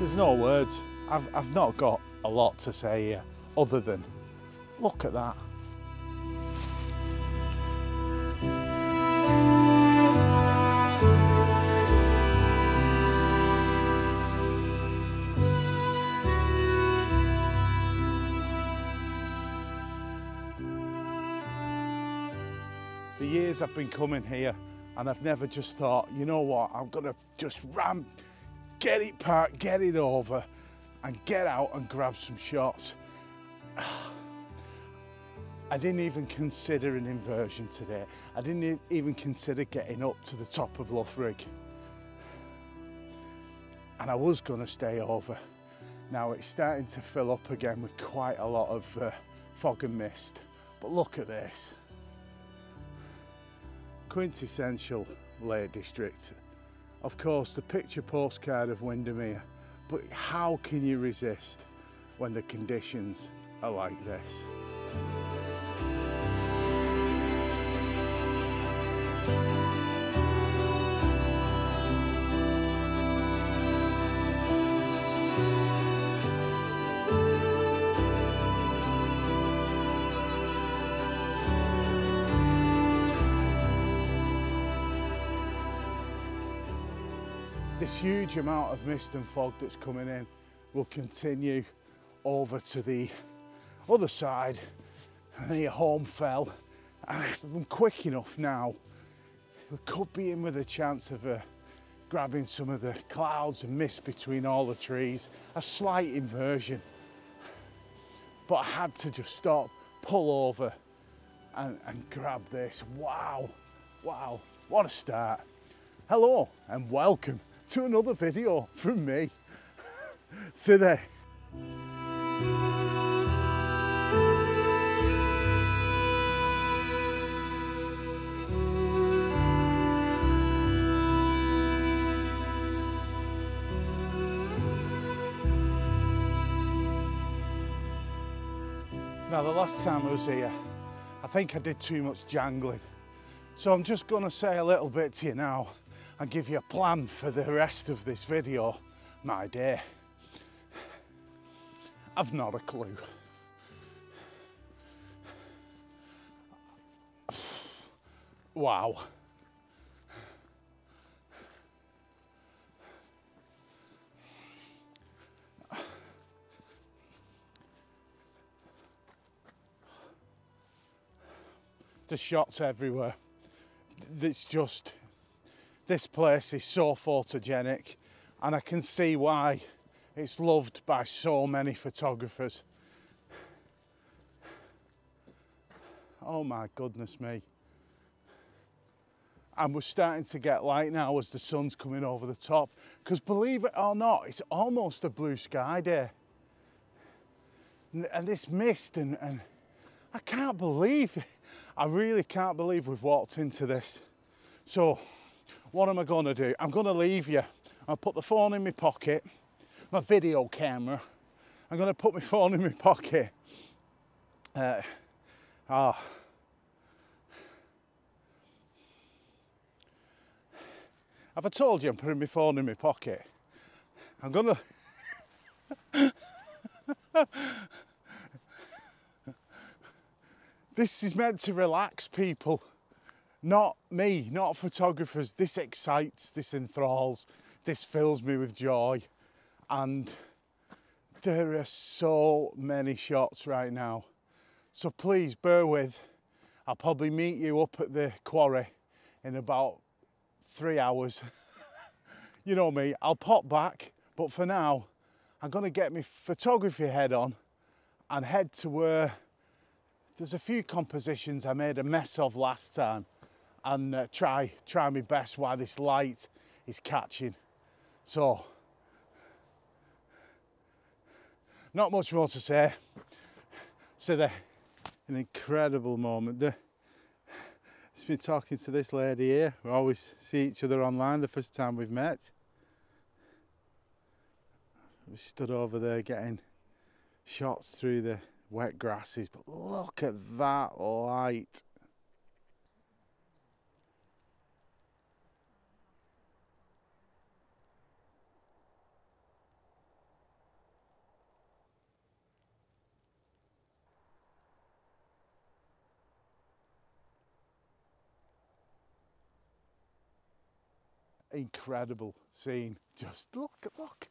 There's no words. I've not got a lot to say here other than look at that. The years I've been coming here and I've never just thought, you know what, I'm gonna just get it parked, get it over and get out and grab some shots. I didn't even consider an inversion today. I didn't even consider getting up to the top of Loughrig. And I was gonna stay over. Now it's starting to fill up again with quite a lot of fog and mist. But look at this. Quintessential Lake District. Of course, the picture postcard of Windermere, but how can you resist when the conditions are like this? This huge amount of mist and fog that's coming in will continue over to the other side and near Holmfell. And if I'm quick enough now, we could be in with a chance of grabbing some of the clouds and mist between all the trees. A slight inversion. But I had to just stop, pull over and grab this. Wow, wow, what a start. Hello and welcome to another video from me. See there. Now the last time I was here, I think I did too much jangling. So I'm just gonna say a little bit to you now and give you a plan for the rest of this video, my dear. I've not a clue. Wow. There's shots everywhere. It's just, this place is so photogenic and I can see why it's loved by so many photographers. Oh my goodness me. And we're starting to get light now as the sun's coming over the top, because believe it or not, it's almost a blue sky day. And this mist and I can't believe, I really can't believe we've walked into this. So what am I gonna do? I'm gonna leave you. I'll put the phone in my pocket, my video camera. I'm gonna put my phone in my pocket. Have I told you I'm putting my phone in my pocket? I'm gonna... This is meant to relax people. Not me, not photographers. This excites, this enthralls, this fills me with joy. And there are so many shots right now. So please bear with. I'll probably meet you up at the quarry in about 3 hours. You know me, I'll pop back, but for now, I'm gonna get my photography head on and head to where there's a few compositions I made a mess of last time, and try my best while this light is catching. So, not much more to say. So an incredible moment. Just been talking to this lady here. We always see each other online, the first time we've met. We stood over there getting shots through the wet grasses, but look at that light. incredible scene. Just look.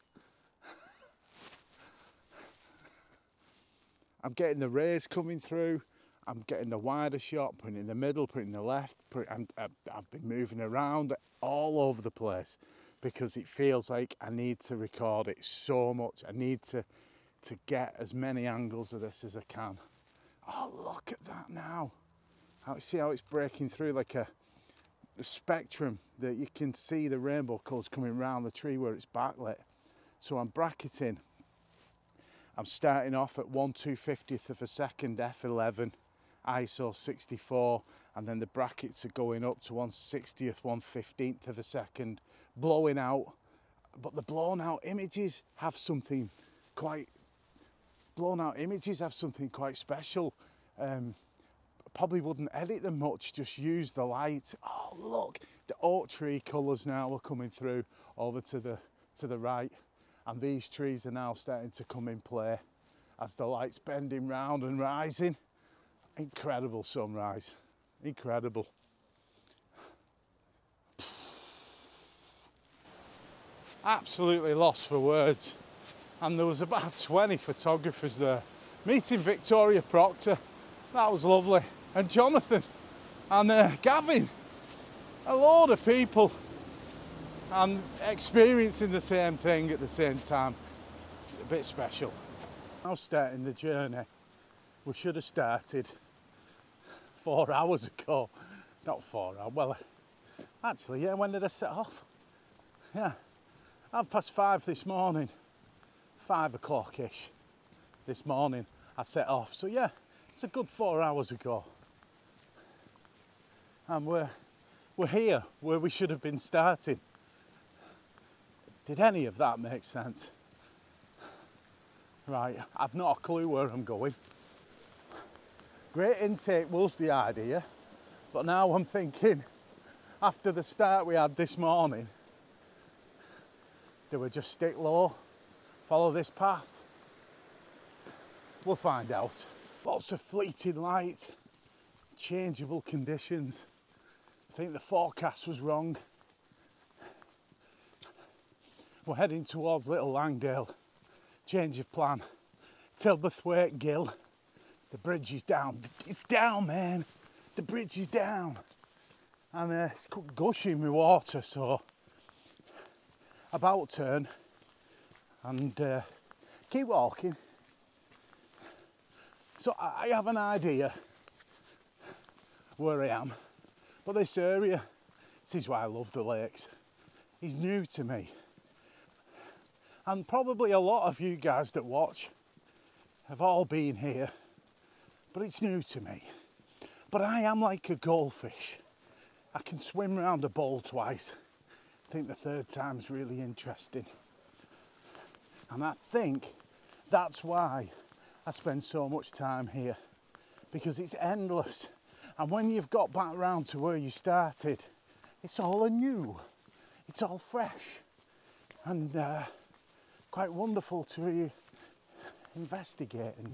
I'm getting the rays coming through. I'm getting the wider shot, putting it in the middle, putting it in the left, and I've been moving around all over the place because it feels like I need to record it so much. I need to get as many angles of this as I can. Oh, look at that now. See how it's breaking through like the spectrum, that you can see the rainbow colours coming around the tree where it's backlit. So I'm bracketing. I'm starting off at 1/250th of a second f11, ISO 64, and then the brackets are going up to 1/60th, 1/15th of a second, blowing out. But the blown out images have something quite special. Probably wouldn't edit them much, just use the light. Oh look, the oak tree colours now are coming through over to the right, and these trees are now starting to come in play as the light's bending round and rising. Incredible sunrise, incredible. Absolutely lost for words. And there was about 20 photographers there. Meeting Victoria Proctor, that was lovely. And Jonathan and Gavin, a load of people, and experiencing the same thing at the same time. It's a bit special. Now starting the journey, we should have started 4 hours ago. Not 4 hours, well, actually, yeah, when did I set off? Yeah, 5:30 this morning, 5 o'clock-ish this morning I set off. So yeah, it's a good 4 hours ago. And we're here where we should have been starting. Did any of that make sense? Right, I've not a clue where I'm going. Great intake was the idea, but now I'm thinking, after the start we had this morning, do we just stick low, follow this path? We'll find out. Lots of fleeting light, changeable conditions. I think the forecast was wrong. We're heading towards Little Langdale. Change of plan. Tilberthwaite Gill. The bridge is down. It's down, man. The bridge is down. And it's gushing with water, so about turn and keep walking. So I have an idea where I am, but this area, this is why I love the lakes, is new to me. And probably a lot of you guys that watch have all been here, but it's new to me. But I am like a goldfish. I can swim around a bowl twice. I think the third time's really interesting. And I think that's why I spend so much time here, because it's endless. And when you've got back round to where you started, it's all anew. It's all fresh. And quite wonderful to be investigating.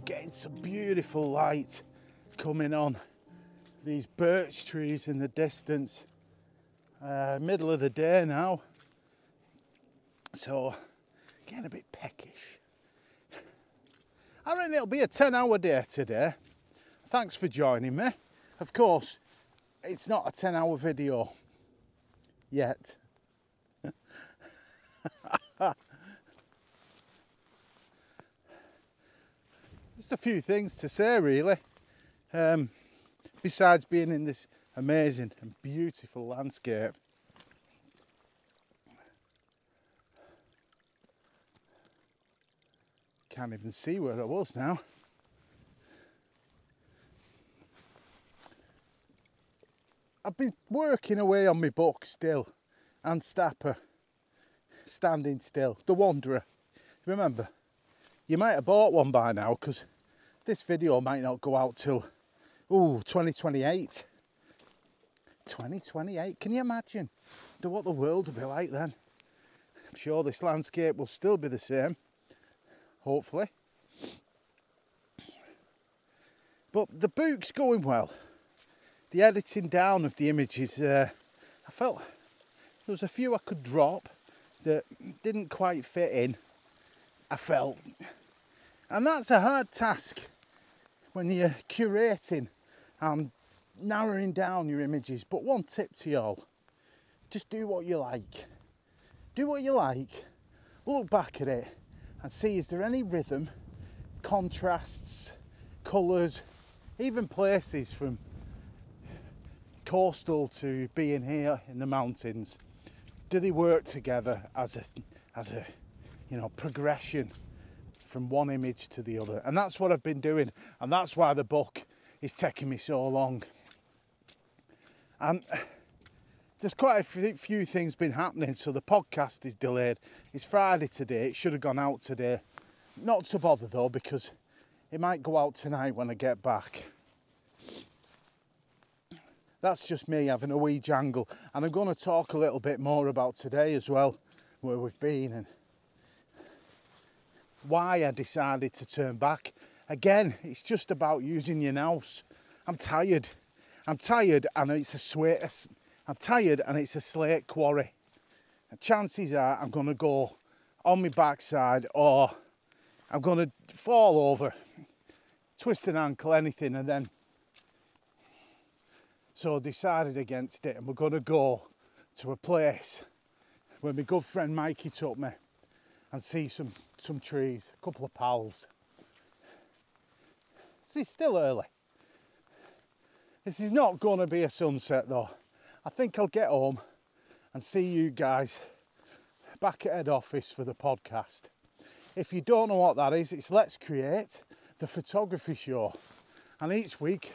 Getting some beautiful light coming on. These birch trees in the distance. Middle of the day now, so getting a bit peckish. I reckon it'll be a 10-hour day today. Thanks for joining me. Of course, it's not a 10-hour video yet. Just a few things to say, really. Besides being in this amazing and beautiful landscape. Can't even see where I was now. I've been working away on my book still. An-Stapa, Standing Still, The Wanderer. Remember, you might have bought one by now because this video might not go out till, 2028. 2028, can you imagine what the world will be like then? I'm sure this landscape will still be the same, hopefully. But the book's going well. The editing down of the images, I felt there was a few I could drop that didn't quite fit in, I felt. And that's a hard task when you're curating and narrowing down your images. But one tip to y'all, just do what you like. Do what you like, look back at it and see, is there any rhythm, contrasts, colours, even places from coastal to being here in the mountains? Do they work together as a progression from one image to the other? And that's what I've been doing, and that's why the book is taking me so long. And there's quite a few things been happening, so the podcast is delayed. It's Friday today, it should have gone out today. Not to bother though, because it might go out tonight when I get back. That's just me having a wee jangle, and I'm going to talk a little bit more about today as well, where we've been and why I decided to turn back. Again, it's just about using your nous. I'm tired and it's a slate quarry. And chances are I'm going to go on my backside, or I'm going to fall over, twist an ankle, anything, and then so I decided against it, and we're going to go to a place where my good friend Mikey took me and see some trees, a couple of pals. It's still early. This is not going to be a sunset though. I think I'll get home and see you guys back at head office for the podcast. If you don't know what that is, it's Let's Create, the photography show. And each week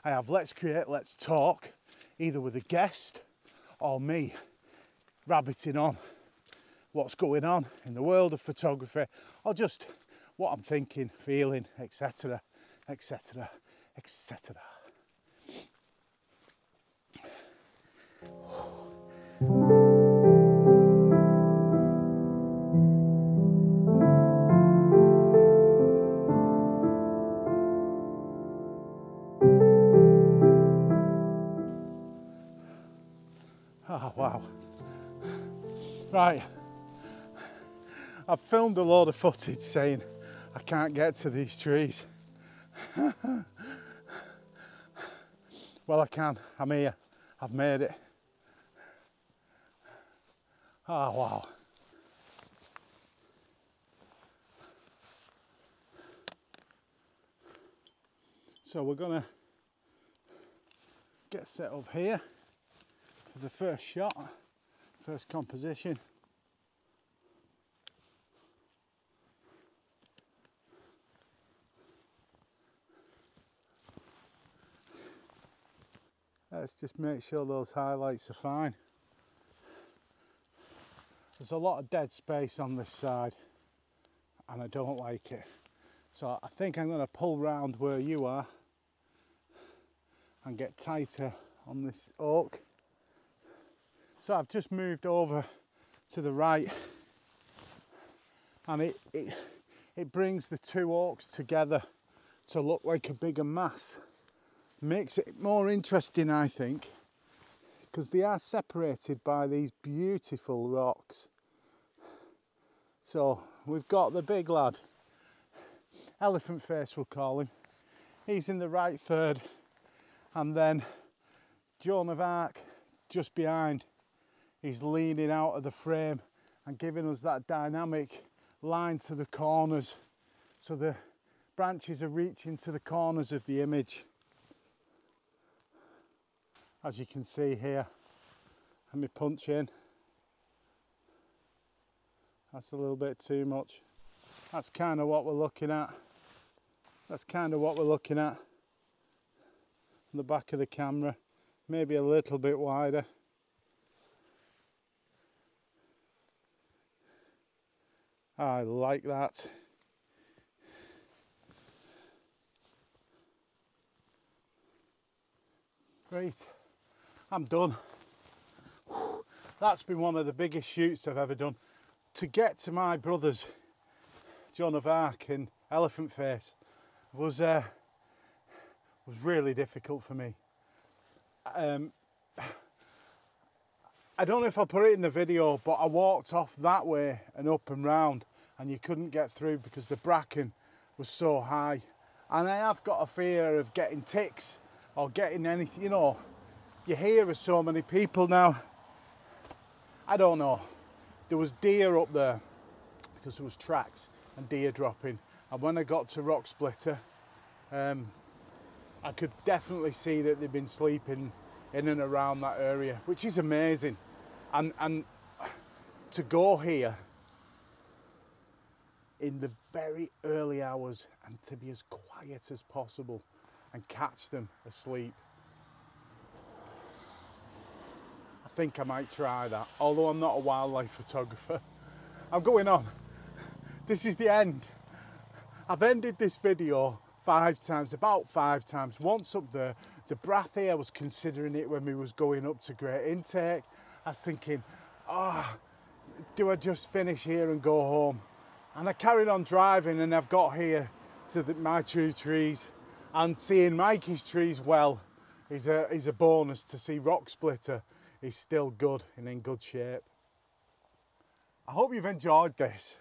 I have Let's Create, Let's Talk, either with a guest or me rabbiting on what's going on in the world of photography, or just what I'm thinking, feeling, etc, etc, etc. Oh wow. Right, I've filmed a load of footage saying I can't get to these trees. Well, I can, I'm here, I've made it. Oh wow. So we're gonna get set up here for the first shot, first composition. Let's just make sure those highlights are fine. There's a lot of dead space on this side and I don't like it. So I think I'm going to pull round where you are and get tighter on this oak. So I've just moved over to the right, and it brings the two oaks together to look like a bigger mass. Makes it more interesting, I think, because they are separated by these beautiful rocks. So we've got the big lad, Elephant Face we'll call him. He's in the right third, and then Joan of Arc just behind. He's leaning out of the frame and giving us that dynamic line to the corners, so the branches are reaching to the corners of the image. As you can see here, let me punch in. That's a little bit too much. That's kind of what we're looking at. That's kind of what we're looking at. On the back of the camera. maybe a little bit wider. I like that. Great, I'm done. That's been one of the biggest shoots I've ever done. To get to my brother's Joan of Arc in Elephant Face was really difficult for me. I don't know if I'll put it in the video, but I walked off that way and up and round, and you couldn't get through because the bracken was so high. And I have got a fear of getting ticks or getting anything, you know. You hear of so many people now. I don't know. There was deer up there because there was tracks and deer dropping. And when I got to Rock Splitter, I could definitely see that they'd been sleeping in and around that area, which is amazing. And to go here in the very early hours and to be as quiet as possible and catch them asleep. I think I might try that, although I'm not a wildlife photographer. I'm going on. This is the end. I've ended this video 5 times, about 5 times. Once up there, the Brathy, I was considering it when we was going up to Great Intake. I was thinking, do I just finish here and go home? And I carried on driving, and I've got here to my 2 trees, and seeing Mikey's trees well is a bonus. To see Rock Splitter is still good and in good shape. I hope you've enjoyed this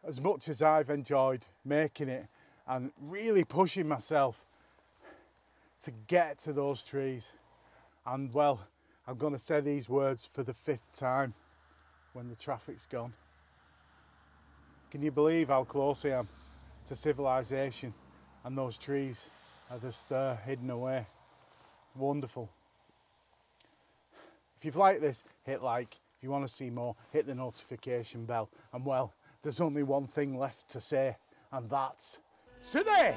as much as I've enjoyed making it and really pushing myself to get to those trees. And well, I'm going to say these words for the 5th time when the traffic's gone. Can you believe how close I am to civilization, and those trees are just there hidden away? Wonderful. If you've liked this, hit like. If you want to see more, hit the notification bell. And well, there's only one thing left to say, and that's today.